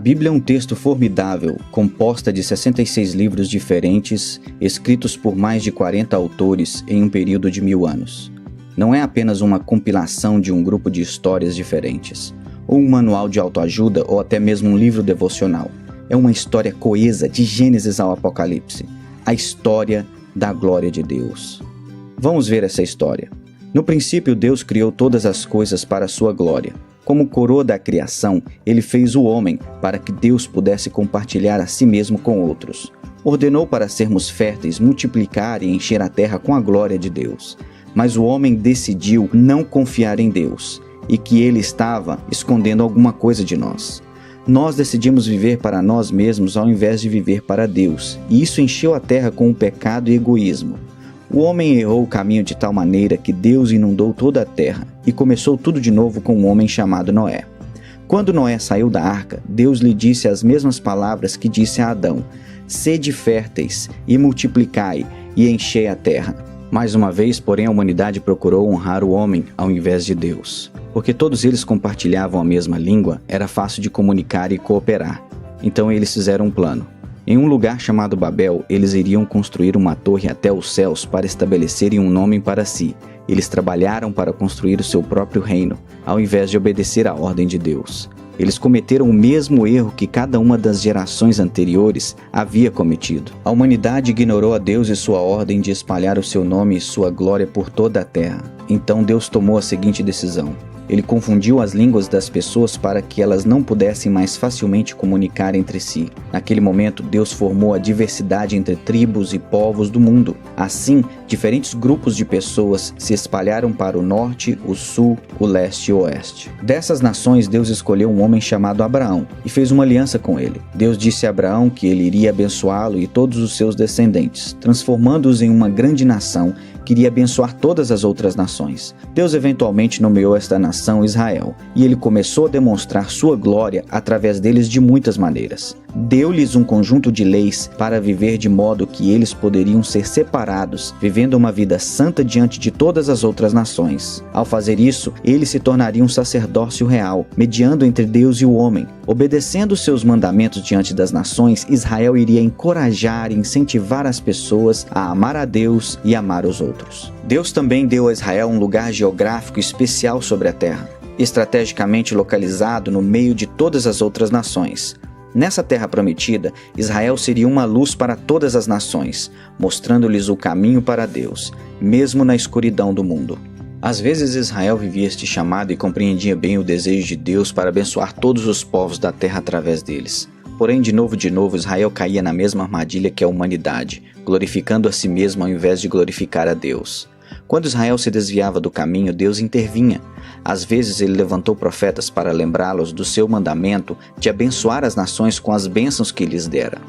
Bíblia é um texto formidável, composta de 66 livros diferentes, escritos por mais de 40 autores em um período de 1000 anos. Não é apenas uma compilação de um grupo de histórias diferentes, ou um manual de autoajuda ou até mesmo um livro devocional. É uma história coesa de Gênesis ao Apocalipse, a história da glória de Deus. Vamos ver essa história. No princípio, Deus criou todas as coisas para a sua glória. Como coroa da criação, ele fez o homem para que Deus pudesse compartilhar a si mesmo com outros. Ordenou para sermos férteis, multiplicar e encher a terra com a glória de Deus. Mas o homem decidiu não confiar em Deus e que ele estava escondendo alguma coisa de nós. Nós decidimos viver para nós mesmos ao invés de viver para Deus, e isso encheu a terra com o pecado e egoísmo. O homem errou o caminho de tal maneira que Deus inundou toda a terra e começou tudo de novo com um homem chamado Noé. Quando Noé saiu da arca, Deus lhe disse as mesmas palavras que disse a Adão: sede férteis e multiplicai e enchei a terra. Mais uma vez, porém, a humanidade procurou honrar o homem ao invés de Deus. Porque todos eles compartilhavam a mesma língua, era fácil de comunicar e cooperar. Então eles fizeram um plano. Em um lugar chamado Babel, eles iriam construir uma torre até os céus para estabelecerem um nome para si. Eles trabalharam para construir o seu próprio reino, ao invés de obedecer à ordem de Deus. Eles cometeram o mesmo erro que cada uma das gerações anteriores havia cometido. A humanidade ignorou a Deus e sua ordem de espalhar o seu nome e sua glória por toda a terra. Então Deus tomou a seguinte decisão. Ele confundiu as línguas das pessoas para que elas não pudessem mais facilmente comunicar entre si. Naquele momento, Deus formou a diversidade entre tribos e povos do mundo. Assim, diferentes grupos de pessoas se espalharam para o norte, o sul, o leste e o oeste. Dessas nações, Deus escolheu um homem chamado Abraão e fez uma aliança com ele. Deus disse a Abraão que ele iria abençoá-lo e todos os seus descendentes, transformando-os em uma grande nação que iria abençoar todas as outras nações. Deus eventualmente nomeou esta nação Israel, e ele começou a demonstrar sua glória através deles de muitas maneiras. Deu-lhes um conjunto de leis para viver de modo que eles poderiam ser separados, vivendo uma vida santa diante de todas as outras nações. Ao fazer isso, eles se tornariam um sacerdócio real, mediando entre Deus e o homem. Obedecendo seus mandamentos diante das nações, Israel iria encorajar e incentivar as pessoas a amar a Deus e amar os outros. Deus também deu a Israel um lugar geográfico especial sobre a terra, estrategicamente localizado no meio de todas as outras nações. Nessa terra prometida, Israel seria uma luz para todas as nações, mostrando-lhes o caminho para Deus, mesmo na escuridão do mundo. Às vezes Israel vivia este chamado e compreendia bem o desejo de Deus para abençoar todos os povos da terra através deles. Porém, de novo, Israel caía na mesma armadilha que a humanidade, glorificando a si mesmo ao invés de glorificar a Deus. Quando Israel se desviava do caminho, Deus intervinha. Às vezes ele levantou profetas para lembrá-los do seu mandamento de abençoar as nações com as bênçãos que lhes dera.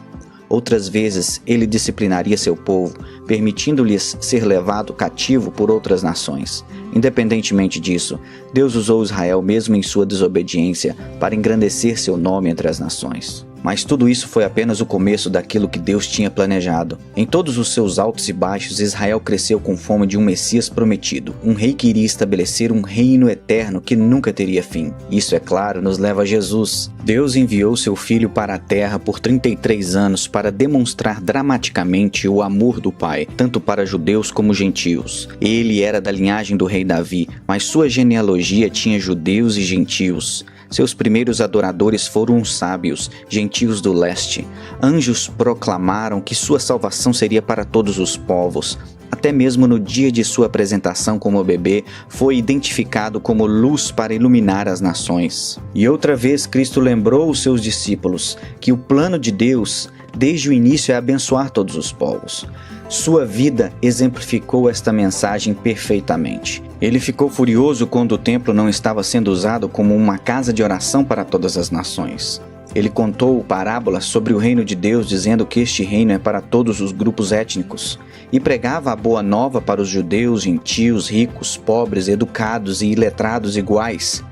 Outras vezes ele disciplinaria seu povo, permitindo-lhes ser levado cativo por outras nações. Independentemente disso, Deus usou Israel mesmo em sua desobediência para engrandecer seu nome entre as nações. Mas tudo isso foi apenas o começo daquilo que Deus tinha planejado. Em todos os seus altos e baixos, Israel cresceu com fome de um Messias prometido, um rei que iria estabelecer um reino eterno que nunca teria fim. Isso, é claro, nos leva a Jesus. Deus enviou seu Filho para a terra por 33 anos para demonstrar dramaticamente o amor do Pai, tanto para judeus como gentios. Ele era da linhagem do rei Davi, mas sua genealogia tinha judeus e gentios. Seus primeiros adoradores foram os sábios, gentios do leste. Anjos proclamaram que sua salvação seria para todos os povos. Até mesmo no dia de sua apresentação como bebê, foi identificado como luz para iluminar as nações. E outra vez Cristo lembrou os seus discípulos que o plano de Deus, desde o início, é abençoar todos os povos. Sua vida exemplificou esta mensagem perfeitamente. Ele ficou furioso quando o templo não estava sendo usado como uma casa de oração para todas as nações. Ele contou parábolas sobre o reino de Deus, dizendo que este reino é para todos os grupos étnicos, e pregava a boa nova para os judeus, gentios, ricos, pobres, educados e iletrados iguais.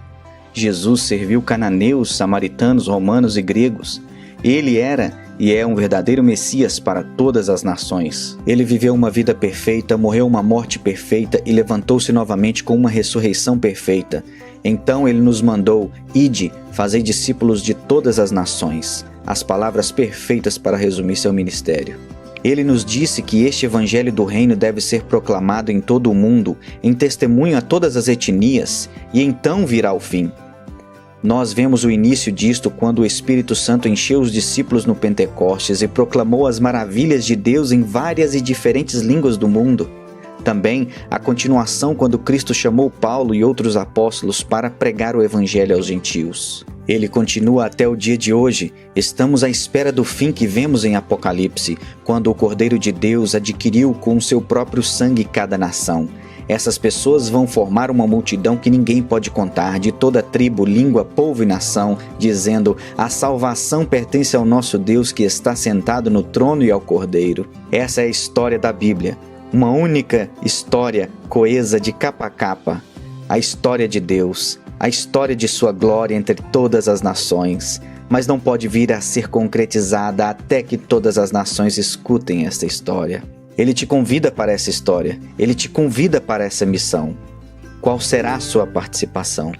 Jesus serviu cananeus, samaritanos, romanos e gregos. Ele era e é um verdadeiro Messias para todas as nações. Ele viveu uma vida perfeita, morreu uma morte perfeita e levantou-se novamente com uma ressurreição perfeita. Então ele nos mandou: ide, fazei discípulos de todas as nações. As palavras perfeitas para resumir seu ministério. Ele nos disse que este evangelho do reino deve ser proclamado em todo o mundo, em testemunho a todas as etnias, e então virá o fim. Nós vemos o início disto quando o Espírito Santo encheu os discípulos no Pentecostes e proclamou as maravilhas de Deus em várias e diferentes línguas do mundo. Também a continuação quando Cristo chamou Paulo e outros apóstolos para pregar o evangelho aos gentios. Ele continua até o dia de hoje. Estamos à espera do fim que vemos em Apocalipse, quando o Cordeiro de Deus adquiriu com o seu próprio sangue cada nação. Essas pessoas vão formar uma multidão que ninguém pode contar, de toda tribo, língua, povo e nação, dizendo: a salvação pertence ao nosso Deus que está sentado no trono e ao Cordeiro. Essa é a história da Bíblia. Uma única história coesa de capa a capa. A história de Deus, a história de sua glória entre todas as nações, mas não pode vir a ser concretizada até que todas as nações escutem esta história. Ele te convida para essa história, ele te convida para essa missão. Qual será a sua participação?